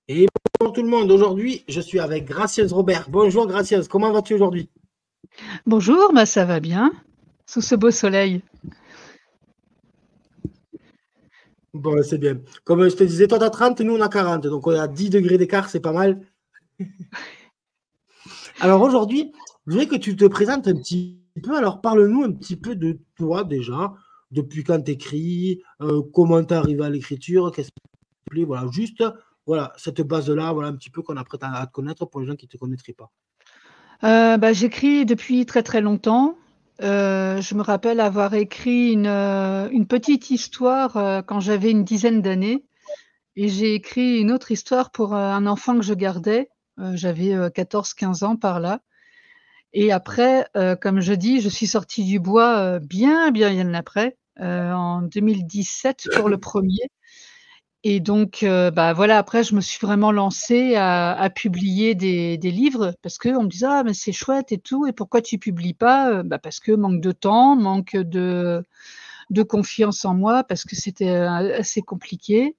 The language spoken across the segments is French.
Et bonjour tout le monde, aujourd'hui je suis avec Gracieuse Robert. Bonjour Gracieuse, comment vas-tu aujourd'hui? Bonjour, bah ça va bien, sous ce beau soleil. Bon, c'est bien. Comme je te disais, toi t'as 30, nous on a 40, donc on a 10 degrés d'écart, c'est pas mal. Alors aujourd'hui, je voudrais que tu te présentes un petit peu, alors parle-nous un petit peu de toi déjà, depuis quand t'écris, comment t'es arrivé à l'écriture, qu'est-ce qui te plaît, voilà, juste voilà, cette base-là, voilà un petit peu qu'on apprête à te connaître pour les gens qui ne te connaîtraient pas. Bah, j'écris depuis très, très longtemps. Je me rappelle avoir écrit une petite histoire, quand j'avais une dizaine d'années et j'ai écrit une autre histoire pour, un enfant que je gardais. J'avais, 14-15 ans par là et après, comme je dis, je suis sortie du bois, bien, bien, bien après, en 2017 pour le premier. Et donc, bah, voilà, après je me suis vraiment lancée à publier des livres parce qu'on me disait: «Ah mais c'est chouette et tout et pourquoi tu publies pas?» Bah, parce que manque de temps, manque de confiance en moi, parce que c'était, assez compliqué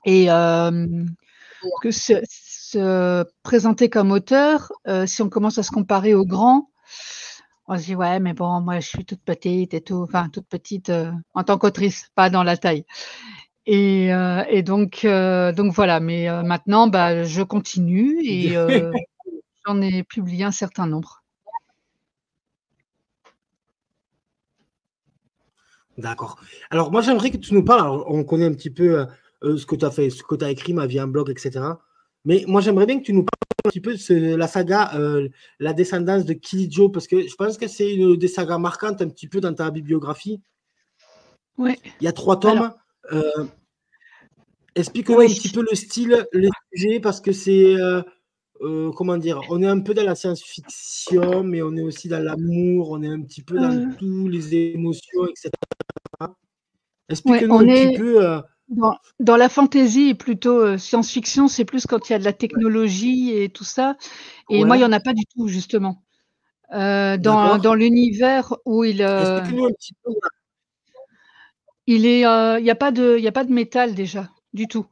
et que se présenter comme auteur, si on commence à se comparer aux grands, on se dit: «Ouais, mais bon, moi je suis toute petite et tout», enfin toute petite, en tant qu'autrice, pas dans la taille. Et donc voilà, mais maintenant, bah, je continue et j'en ai publié un certain nombre. D'accord. Alors moi j'aimerais que tu nous parles, alors, on connaît un petit peu ce que tu as fait, ce que tu as écrit, ma vie en blog, etc. Mais moi j'aimerais bien que tu nous parles un petit peu de la saga La descendance de Kilijo, parce que je pense que c'est une des sagas marquantes un petit peu dans ta bibliographie. Ouais, Il y a 3 tomes. alors Euh, Explique-nous oui, un petit peu le style, les sujets, parce que c'est, comment dire, on est un peu dans la science-fiction, mais on est aussi dans l'amour, on est un petit peu dans heu, tous les émotions, etc. ouais, Explique-nous un on petit est peu. dans la fantaisie plutôt, science-fiction, c'est plus quand il y a de la technologie et tout ça et moi, il Ouais, y en a pas du tout justement. Dans d'accord. l'univers où Explique-nous un petit peu. il y a pas de métal déjà, du tout.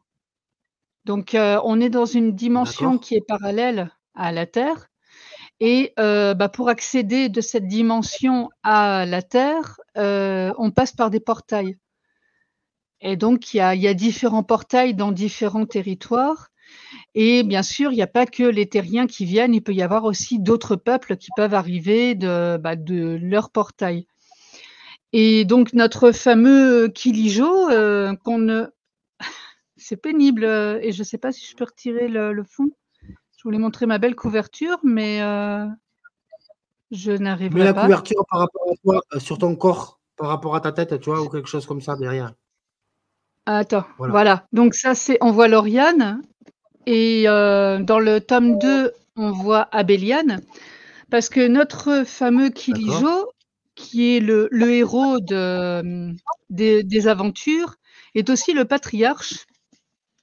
Donc on est dans une dimension D'accord, qui est parallèle à la Terre. Et bah, pour accéder de cette dimension à la Terre, on passe par des portails et donc il y a différents portails dans différents territoires et bien sûr, il y a pas que les terriens qui viennent, il peut y avoir aussi d'autres peuples qui peuvent arriver de leur portail et donc notre fameux Kilijo, qu'on ne c'est pénible, et je ne sais pas si je peux retirer le fond. Je voulais montrer ma belle couverture mais je mets n'arriverai la pas. couverture par rapport à toi, sur ton corps, par rapport à ta tête, tu vois? Ou quelque chose comme ça derrière. Attends, Voilà. voilà. Donc ça, c'est on voit Lauriane et dans le tome 2, on voit Abéliane parce que notre fameux D'accord, Kilijo, qui est le héros des aventures, est aussi le patriarche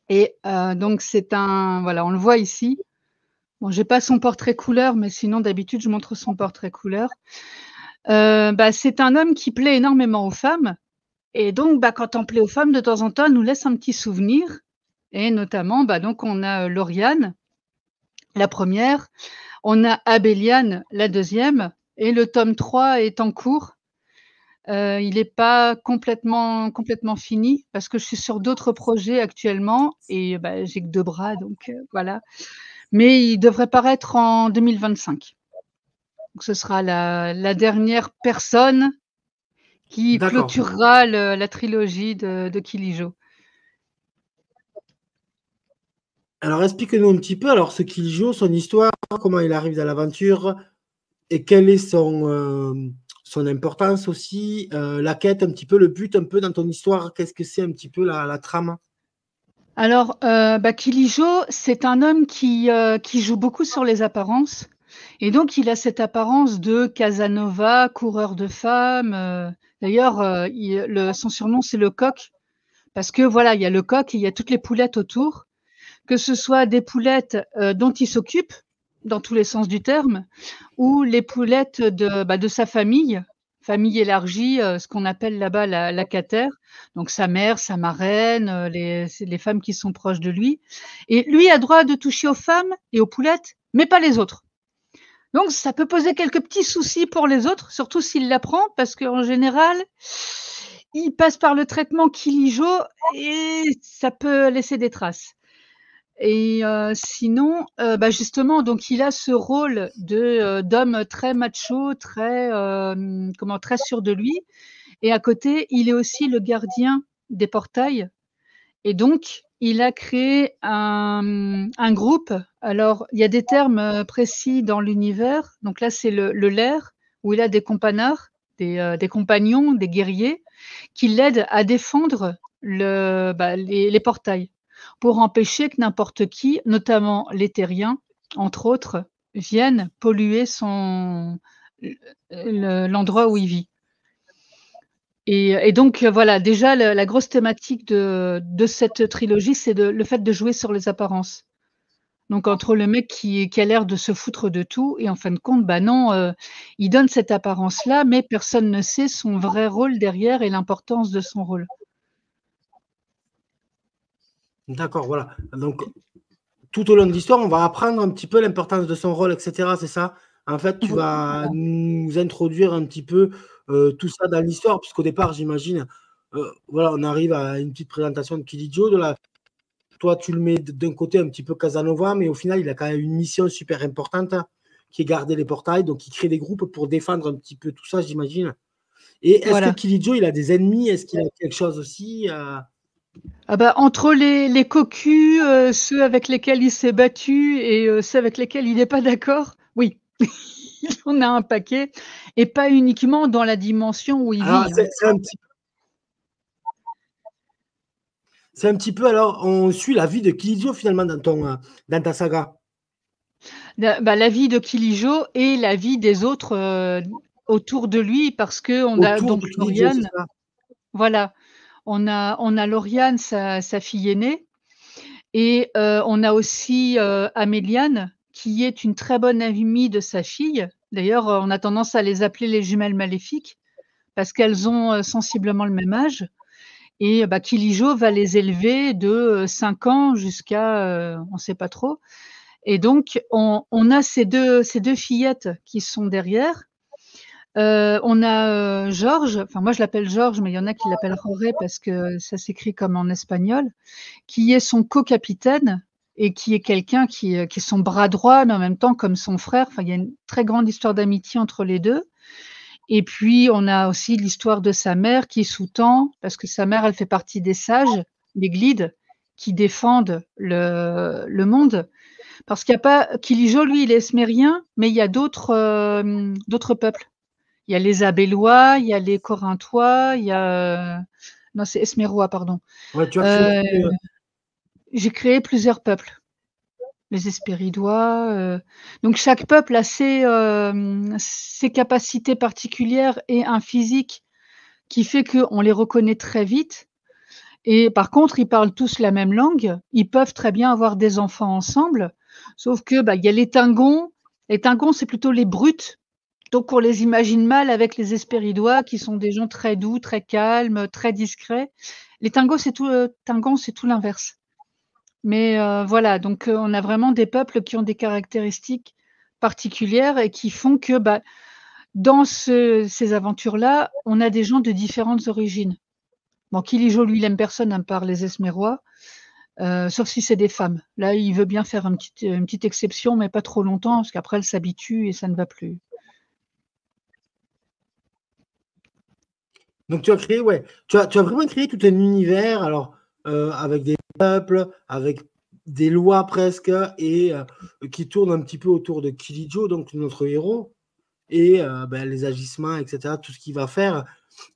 et donc c'est un voilà, on le voit ici. Bon, j'ai pas son portrait couleur, mais sinon d'habitude, je montre son portrait couleur. Bah, c'est un homme qui plaît énormément aux femmes. Et donc, bah, quand on plaît aux femmes, de temps en temps, elle nous laisse un petit souvenir et notamment, bah, donc on a, Lauriane, la première, on a Abéliane, la deuxième, et le tome 3 est en cours. Il est pas complètement fini parce que je suis sur d'autres projets actuellement et bah, j'ai que 2 bras donc voilà. Mais il devrait paraître en 2025. Donc ce sera la dernière personne qui d'accord. clôturera la trilogie de Kilijo. Alors explique-nous un petit peu, alors ce qu'il joue, son histoire, comment il arrive dans l'aventure et quelle est son importance aussi, la quête un petit peu, le but un peu dans ton histoire, qu'est-ce que c'est un petit peu la trame? Alors, bah, Kilijo, c'est un homme qui joue beaucoup sur les apparences et donc il a cette apparence de Casanova, coureur de femmes, d'ailleurs, son surnom, c'est le Coq parce que voilà, il y a le coq et il y a toutes les poulettes autour, que ce soit des poulettes, dont il s'occupe, dans tous les sens du terme, ou les poulettes de sa famille. famille élargie, ce qu'on appelle là-bas la cater, donc sa mère, sa marraine, c'est les femmes qui sont proches de lui et lui a droit de toucher aux femmes et aux poulettes, mais pas les autres. Donc ça peut poser quelques petits soucis pour les autres, surtout s'il l'apprend parce qu'en général, il passe par le traitement Kilijo et ça peut laisser des traces. Et sinon, bah, justement, donc il a ce rôle d'homme très macho, très, très sûr de lui et à côté, il est aussi le gardien des portails et donc il a créé un groupe. Alors, il y a des termes, précis dans l'univers. Donc là, c'est le lair où il a des companards, des compagnons, des guerriers qui l'aident à défendre les portails pour empêcher que n'importe qui, notamment les terriens, entre autres, viennent polluer l'endroit où il vit. Et donc, voilà, déjà, la grosse thématique de cette trilogie, c'est le fait de jouer sur les apparences. Donc, entre le mec qui a l'air de se foutre de tout et en fin de compte, bah non, il donne cette apparence-là, mais personne ne sait son vrai rôle derrière et l'importance de son rôle. D'accord, voilà. Donc, tout au long de l'histoire, on va apprendre un petit peu l'importance de son rôle, etc. C'est ça? En fait, tu vas nous introduire un petit peu tout ça dans l'histoire, puisqu'au départ, j'imagine, voilà, on arrive à une petite présentation de Kilijo. Toi, tu le mets d'un côté un petit peu Casanova, mais au final, il a quand même une mission super importante qui est garder les portails. Donc, il crée des groupes pour défendre un petit peu tout ça, j'imagine. Et est-ce que Kilijo, il a des ennemis? Est-ce qu'il a quelque chose aussi Ah bah, entre les cocus, ceux avec lesquels il s'est battu et ceux avec lesquels il n'est pas d'accord, oui, il en a un paquet et pas uniquement dans la dimension où il vit. C'est un petit peu, alors, on suit la vie de Kilijo finalement dans ta saga. La vie de Kilijo et la vie des autres autour de lui parce qu'on a donc Lauriane. Voilà, on a Lauriane, sa fille aînée, et on a aussi Améliane, qui est une très bonne amie de sa fille. D'ailleurs, on a tendance à les appeler les jumelles maléfiques parce qu'elles ont sensiblement le même âge. Et bah, Kilijo va les élever de 5 ans jusqu'à on ne sait pas trop. Et donc, on a ces deux fillettes qui sont derrière. On a Georges, enfin moi je l'appelle Georges, mais il y en a qui l'appellent Jorge parce que ça s'écrit comme en espagnol, qui est son co-capitaine et qui est quelqu'un qui est son bras droit, mais en même temps comme son frère. Enfin, il y a une très grande histoire d'amitié entre les deux. Et puis, on a aussi l'histoire de sa mère qui sous-tend, parce que sa mère, elle fait partie des sages, les glides, qui défendent le monde. Parce qu'il n'y a pas, Kilijo, lui, il est esmérien, mais il y a d'autres peuples. Il y a les Abélois, il y a les Corinthois, il y a, non, c'est Esmérois, pardon. Ouais, tu as créé, j'ai créé plusieurs peuples. Les Hespéridois. Donc chaque peuple a ses capacités particulières et un physique qui fait qu'on les reconnaît très vite. Et par contre, ils parlent tous la même langue. Ils peuvent très bien avoir des enfants ensemble. Sauf que il y a les Tingons. Les Tingons, c'est plutôt les brutes. Donc on les imagine mal avec les Hespéridois qui sont des gens très doux, très calmes, très discrets. Les Tingons, c'est tout l'inverse. Mais voilà, donc on a vraiment des peuples qui ont des caractéristiques particulières et qui font que dans ces aventures-là, on a des gens de différentes origines. Bon, Kilijo, lui, il aime personne à part les Esmérois, sauf si c'est des femmes. Là, il veut bien faire une petite exception, mais pas trop longtemps, parce qu'après, elle s'habitue et ça ne va plus. Donc tu as créé, ouais, tu as vraiment créé tout un univers, alors avec des peuples, avec des lois presque, et qui tournent un petit peu autour de Kilijo, donc notre héros, et les agissements, etc., tout ce qu'il va faire.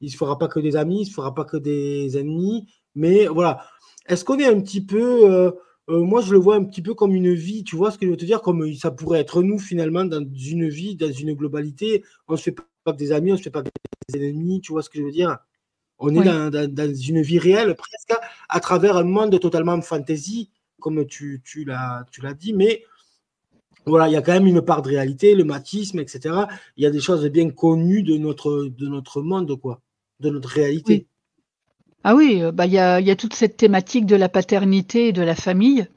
Il ne se fera pas que des amis, il ne se fera pas que des ennemis, mais voilà. Est-ce qu'on est un petit peu, moi je le vois un petit peu comme une vie, tu vois ce que je veux te dire, comme ça pourrait être nous finalement dans une vie, dans une globalité. On ne se fait pas que des amis, on ne se fait pas que des ennemis, tu vois ce que je veux dire. On est dans une vie réelle presque, à travers un monde totalement fantasy, comme tu l'as dit, mais Voilà, il y a quand même une part de réalité, le machisme, etc. Il y a des choses bien connues de notre monde, quoi, de notre Oui. réalité. Ah oui, bah, il y a toute cette thématique de la paternité et de la famille.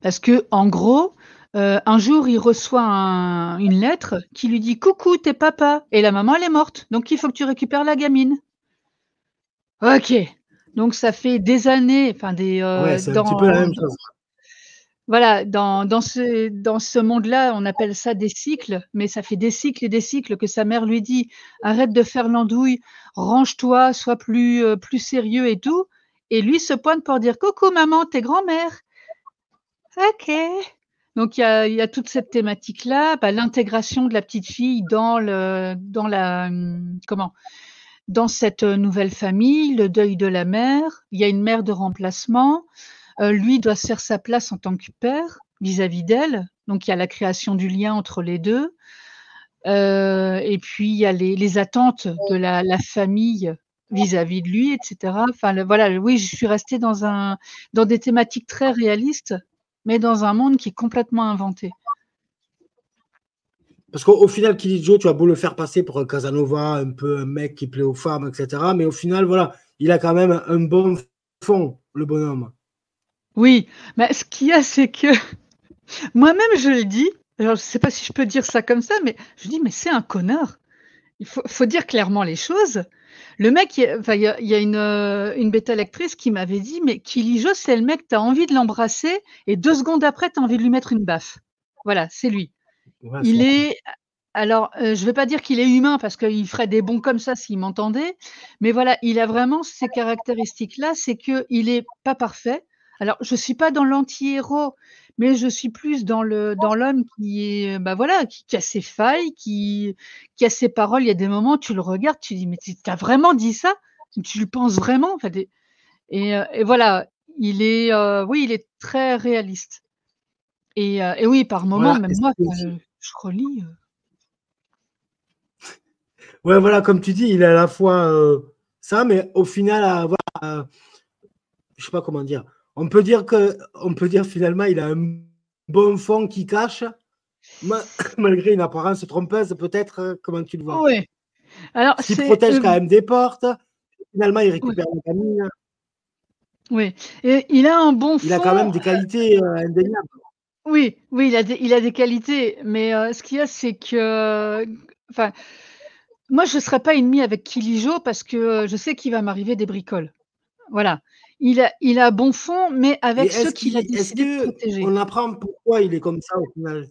Parce que en gros, un jour, il reçoit une lettre qui lui dit: «Coucou, tu es papa et la maman, elle est morte, donc il faut que tu récupères la gamine». OK, donc ça fait des années, enfin Ouais, c'est un petit peu la même dans chose. voilà, dans ce monde-là, on appelle ça des cycles, mais ça fait des cycles et des cycles que sa mère lui dit: «Arrête de faire l'andouille, range-toi, sois plus sérieux et tout», et lui se pointe pour dire: «Coucou maman, tu es grand-mère». OK. Donc il y a toute cette thématique-là, bah, l'intégration de la petite fille dans la, comment? Dans cette, nouvelle famille, le deuil de la mère. Il y a une mère de remplacement. Lui doit se faire sa place en tant que père, vis-à-vis d'elle. Donc il y a la création du lien entre les 2. Et puis il y a les attentes de la famille vis-à-vis de lui et cetera. Enfin le voilà, oui, je suis restée dans des thématiques très réalistes, mais dans un monde qui est complètement inventé. Parce qu'au final, Killy Joe, tu as beau le faire passer pour un Casanova, un peu un mec qui plaît aux femmes, etc. Mais au final, voilà, il a quand même un bon fond, le bonhomme. Oui, mais ce qu'il y a, c'est que moi-même je le dis, alors je sais pas si je peux dire ça comme ça, mais je dis: «Mais c'est un connard». Il faut dire clairement les choses. Le mec, il y a une bêta lectrice qui m'avait dit: «Mais Killy Joe, c'est le mec, tu as envie de l'embrasser et 2 secondes après, tu as envie de lui mettre une baffe». Voilà, c'est lui. Ouais, Il est alors, je vais pas dire qu'il est humain parce qu'il ferait des bonds comme ça s'il m'entendait, mais voilà, il a vraiment ces caractéristiques-là, c'est qu'il est pas parfait. Alors, je suis pas dans l'anti-héros, mais je suis plus dans l'homme qui est, bah, voilà, qui a ses failles, qui a ses paroles. Il y a des moments, tu le regardes, tu dis: «Mais tu as vraiment dit ça? Tu le penses vraiment?» Enfin des et voilà, oui, il est très réaliste et oui, par moments, voilà. même moi, quand je relis, Ouais, voilà, comme tu dis, il est à la fois ça, mais au final, voilà, je sais pas comment dire. On peut dire finalement, il a un bon fond qui cache, malgré une apparence trompeuse, peut-être. Comment tu le vois? ouais. Alors Parce qu'il c'est, protège quand même des portes. Finalement, il ouais, récupère la gamine. oui et il a un bon Il a quand même fond, des qualités indéniables. oui, oui, il a des qualités, mais ce qu'il y a, c'est que, enfin, moi, je ne serais pas ennemie avec Killy Joe parce que, je sais qu'il va m'arriver des bricoles. Voilà. Il a bon fond, mais Et avec ceux qu'il a est-ce décidé de que protéger. on apprend pourquoi il est comme ça au final?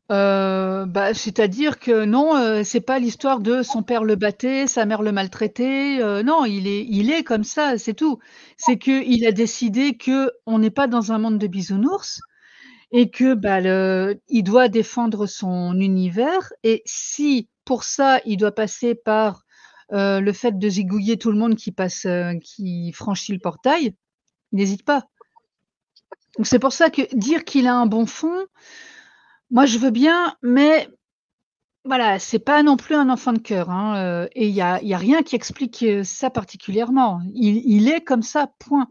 Bah, c'est-à-dire que non, c'est pas l'histoire de son père le battait, sa mère le maltraitait, non, il est comme ça, c'est tout. C'est qu'il a décidé qu'on n'est pas dans un monde de bisounours et que, bah, il doit défendre son univers et si, pour ça, il doit passer par, le fait de zigouiller tout le monde qui franchit le portail, il n'hésite pas. Donc c'est pour ça que dire qu'il a un bon fond, moi je veux bien, mais voilà, c'est pas non plus un enfant de cœur, hein, et il y a rien qui explique, ça particulièrement. Il est comme ça, point.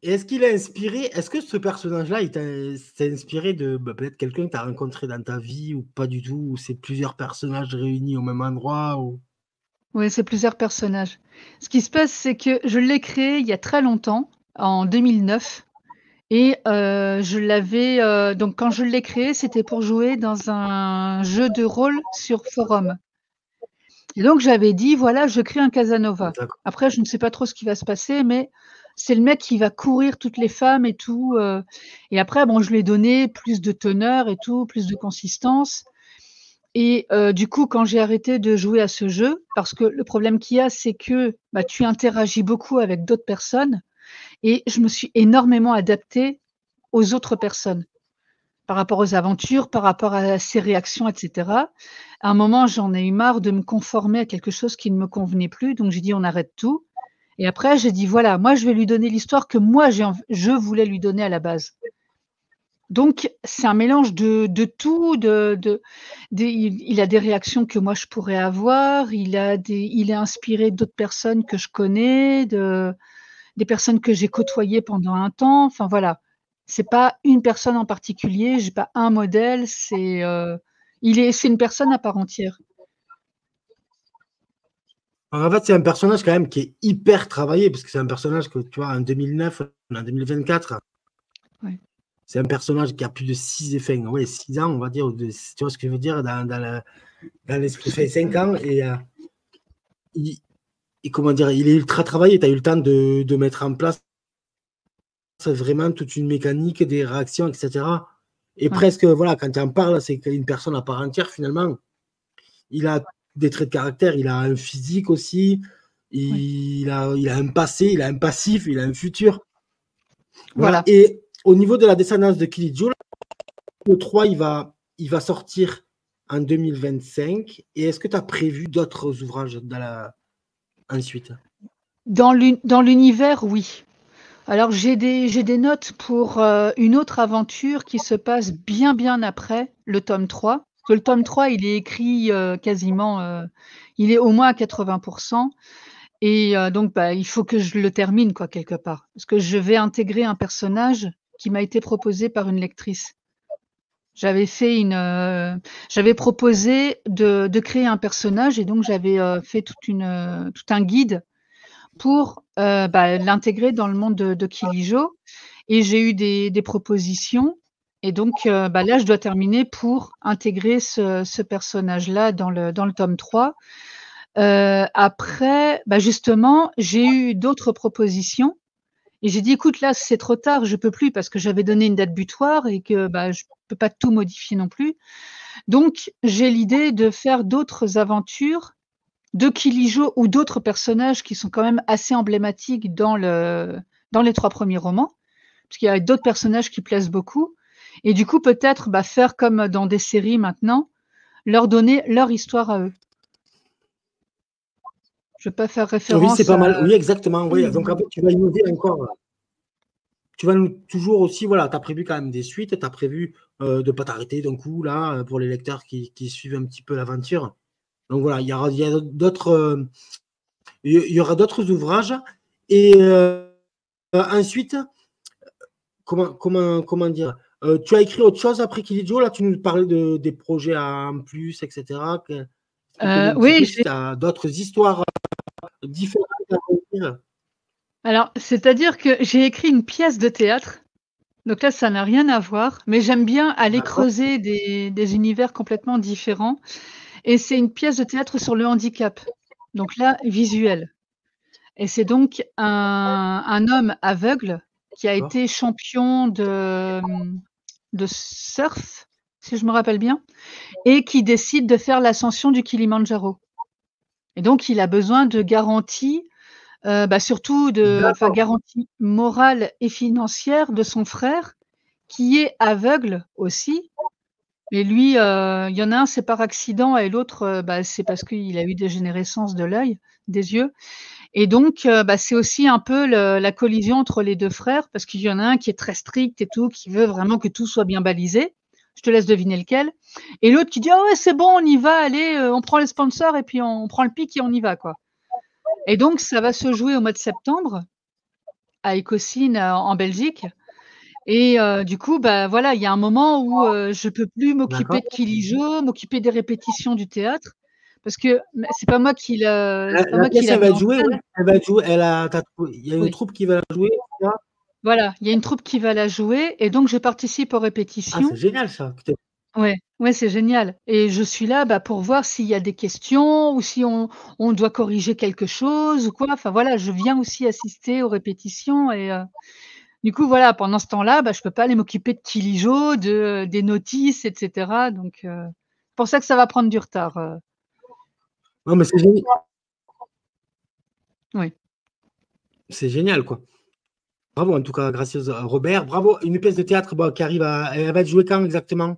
Et est-ce que ce personnage-là, s'est inspiré de peut-être quelqu'un que tu as rencontré dans ta vie ou pas du tout, ou c'est plusieurs personnages réunis au même endroit ou... Oui, c'est plusieurs personnages. Ce qui se passe, c'est que je l'ai créé il y a très longtemps, en 2009 et je l'avais, donc quand je l'ai créé, c'était pour jouer dans un jeu de rôle sur forum et donc j'avais dit: «Voilà, je crée un Casanova». D'accord. Après, je ne sais pas trop ce qui va se passer, mais c'est le mec qui va courir toutes les femmes et tout, et après bon, je lui ai donné plus de teneur et tout, plus de consistance et du coup, quand j'ai arrêté de jouer à ce jeu, parce que le problème qu'il y a, c'est que, bah, tu interagis beaucoup avec d'autres personnes et je me suis énormément adaptée aux autres personnes, par rapport aux aventures, par rapport à ses réactions et cetera. À un moment, j'en ai eu marre de me conformer à quelque chose qui ne me convenait plus, donc j'ai dit: «On arrête tout» et après j'ai dit: «Voilà, moi je vais lui donner l'histoire que moi je voulais lui donner à la base». Donc c'est un mélange de tout, de des il a des réactions que moi je pourrais avoir, il est inspiré d'autres personnes que je connais, des personnes que j'ai côtoyées pendant un temps. Enfin voilà, c'est pas une personne en particulier, j'ai pas un modèle, c'est une personne à part entière. En fait, c'est un personnage quand même qui est hyper travaillé, parce que c'est un personnage que, tu vois, en 2009, en 2024, Ouais. c'est un personnage qui a plus de 6 ans, on va dire, tu vois ce que je veux dire, dans l'esprit, fait 5 ans, et comment dire, il est ultra travaillé, tu as eu le temps de mettre en place vraiment toute une mécanique, des réactions, etc. Et Ouais. presque, voilà, quand tu en parles, c'est une personne à part entière, finalement. Il a des traits de caractère, il a un physique aussi, Ouais. il a un passé, il a un passif, il a un futur. Voilà. Voilà. Et au niveau de la descendance de Kili Joe, le 3, il va sortir en 2025. Et est-ce que tu as prévu d'autres ouvrages ensuite? Dans l'univers, oui. Alors j'ai des notes pour une autre aventure qui se passe bien après le tome 3. Parce que le tome 3, il est écrit quasiment, il est au moins à 80%. Et donc bah, il faut que je le termine quoi, quelque part. Parce que je vais intégrer un personnage qui m'a été proposé par une lectrice. J'avais proposé de créer un personnage et donc j'avais fait tout un guide pour bah, l'intégrer dans le monde de Kilijo. Et j'ai eu des propositions. Et donc bah, là, je dois terminer pour intégrer ce personnage-là dans le tome 3. Après, bah, justement, j'ai eu d'autres propositions. Et j'ai dit: «Écoute, là, c'est trop tard, je peux plus», parce que j'avais donné une date butoir et que, bah, je peux pas tout modifier non plus. Donc j'ai l'idée de faire d'autres aventures de Kilijo ou d'autres personnages qui sont quand même assez emblématiques dans les 3 premiers romans, parce qu'il y a d'autres personnages qui plaisent beaucoup et du coup peut-être, bah, faire comme dans des séries maintenant, leur donner leur histoire à eux. Je vais pas faire Oui, c'est référence pas à mal. Oui, exactement. Oui. Donc, en fait, tu vas innover encore. Tu vas toujours aussi, voilà, tu as prévu quand même des suites, tu as prévu de ne pas t'arrêter d'un coup, là, pour les lecteurs qui suivent un petit peu l'aventure. Donc voilà, il y aura d'autres ouvrages. Et ensuite, comment dire, tu as écrit autre chose après Kilijo? Là, tu nous parlais des projets en plus, etc. Explique-nous un petit Oui, peu si tu as d'autres histoires différentes à écrire. alors c'est-à-dire que j'ai écrit une pièce de théâtre, donc là ça n'a rien à voir, mais j'aime bien aller D'accord. creuser des univers complètement différents et c'est une pièce de théâtre sur le handicap, donc là visuel. Et c'est donc un homme aveugle qui a D'accord. été champion de surf, si je me rappelle bien, et qui décide de faire l'ascension du Kilimandjaro. Et donc il a besoin de garanties, bah, surtout D'accord. garanties morales et financières de son frère qui est aveugle aussi. Mais lui, il y en a un, c'est par accident et l'autre, bah, c'est parce qu'il a eu dégénérescence de l'œil, des yeux. Et donc, bah, c'est aussi un peu la collision entre les 2 frères parce qu'il y en a un qui est très strict et tout, qui veut vraiment que tout soit bien balisé. Je te laisse deviner lequel. Et l'autre qui dit: «Ah ouais, c'est bon, on y va, allez, on prend les sponsors et puis on prend le pic et on y va, quoi». Et donc ça va se jouer au mois de septembre à Ecosyn, en Belgique. Et du coup, bah, voilà, il y a un moment où, je peux plus m'occuper D'accord. de Kilijo, m'occuper des répétitions du théâtre parce que c'est pas moi qui c'est pas La moi qui pièce, la elle va mets être en jouée, scène. ouais. Elle va être jouée. Il y a une Oui. troupe qui va la jouer, c'est ça? Voilà, il y a une troupe qui va la jouer et donc je participe aux Ah, c'est répétitions. génial ça. Ouais, ouais, c'est génial et je suis là, bah, pour voir s'il y a des questions ou si on doit corriger quelque chose ou quoi. Enfin voilà, je viens aussi assister aux répétitions et du coup voilà, pendant ce temps-là, bah, je peux pas aller m'occuper de Kilijo, des notices et cetera donc c'est pour ça que ça va prendre du retard, Non, mais oui. c'est génial, quoi. Bravo, en tout cas, gracieuse Robert. Bravo. Une pièce de théâtre, bon, qui arrive elle va être jouée quand exactement?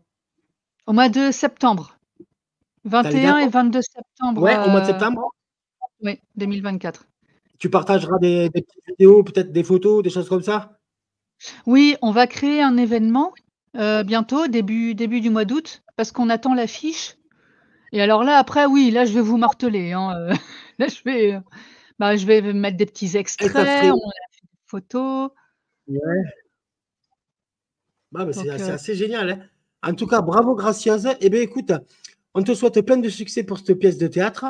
Au mois de septembre, T'as les 21 dates? et 22 septembre, Ouais, au mois de septembre. oui, 2024. Tu partageras des petites vidéos, peut-être des photos, des choses comme ça? Oui, on va créer un événement, bientôt, début du mois d'août, parce qu'on attend l'affiche et alors là, après, oui, là, je vais vous marteler, hein, là, je vais mettre des petits Et ça extraits, serait, on photos. Ouais. Bah, c'est Donc, assez génial, hein. En tout cas, bravo, Gracieuse. Eh bien, écoute, on te souhaite plein de succès pour cette pièce de théâtre.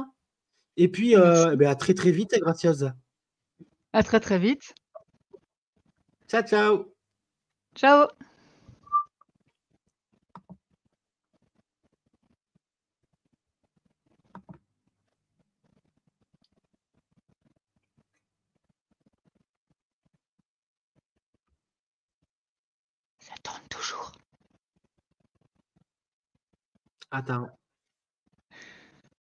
Et puis, eh merci. ben, à très très vite, Gracieuse. À très, très vite. Ciao, ciao. Ciao. Ça tourne toujours. Attends.